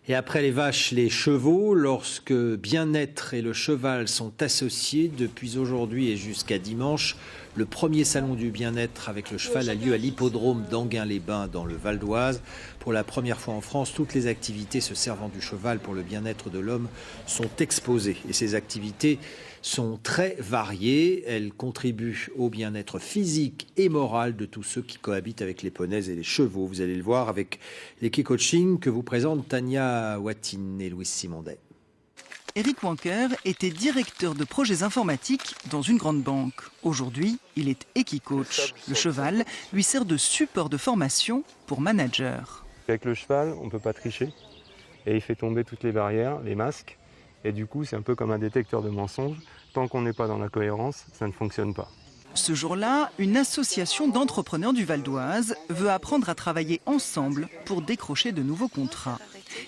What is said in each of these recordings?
Et après les vaches, les chevaux, lorsque bien-être et le cheval sont associés, depuis aujourd'hui et jusqu'à dimanche, le premier salon du bien-être avec le cheval a lieu à l'hippodrome d'Enghien-les-Bains dans le Val d'Oise. Pour la première fois en France, toutes les activités se servant du cheval pour le bien-être de l'homme sont exposées. Et ces activités sont très variées. Elles contribuent au bien-être physique et moral de tous ceux qui cohabitent avec les poneys et les chevaux. Vous allez le voir avec l'équipe coaching que vous présente Tania Watine et Louis Simondet. Eric Wanker était directeur de projets informatiques dans une grande banque. Aujourd'hui, il est Equicoach. Le cheval lui sert de support de formation pour manager. Avec le cheval, on ne peut pas tricher et il fait tomber toutes les barrières, les masques. Et du coup, c'est un peu comme un détecteur de mensonges. Tant qu'on n'est pas dans la cohérence, ça ne fonctionne pas. Ce jour-là, une association d'entrepreneurs du Val d'Oise veut apprendre à travailler ensemble pour décrocher de nouveaux contrats.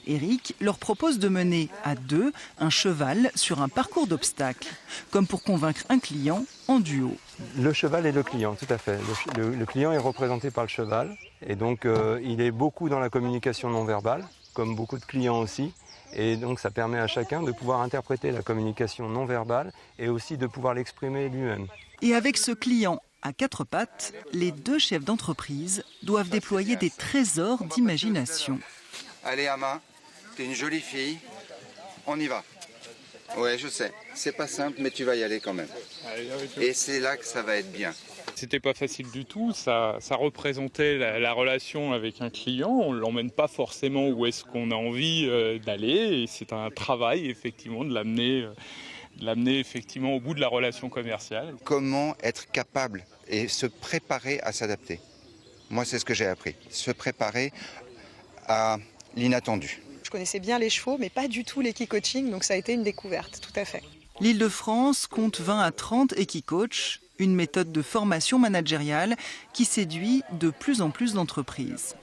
Eric leur propose de mener à deux un cheval sur un parcours d'obstacles, comme pour convaincre un client en duo. Le cheval et le client, tout à fait. Le client est représenté par le cheval et donc il est beaucoup dans la communication non verbale, comme beaucoup de clients aussi. Et donc ça permet à chacun de pouvoir interpréter la communication non verbale et aussi de pouvoir l'exprimer lui-même. Et avec ce client à quatre pattes, les deux chefs d'entreprise doivent déployer des trésors d'imagination. Allez Ama, t'es une jolie fille, on y va. Ouais, je sais, c'est pas simple mais tu vas y aller quand même. Et c'est là que ça va être bien. C'était pas facile du tout, ça représentait la relation avec un client, on ne l'emmène pas forcément où est-ce qu'on a envie d'aller, et c'est un travail effectivement de l'amener effectivement au bout de la relation commerciale. Comment être capable et se préparer à s'adapter. Moi c'est ce que j'ai appris, se préparer à l'inattendu. Je connaissais bien les chevaux mais pas du tout l'équicoaching, donc ça a été une découverte, tout à fait. L'Île-de-France compte 20 à 30 Equicoach, une méthode de formation managériale qui séduit de plus en plus d'entreprises.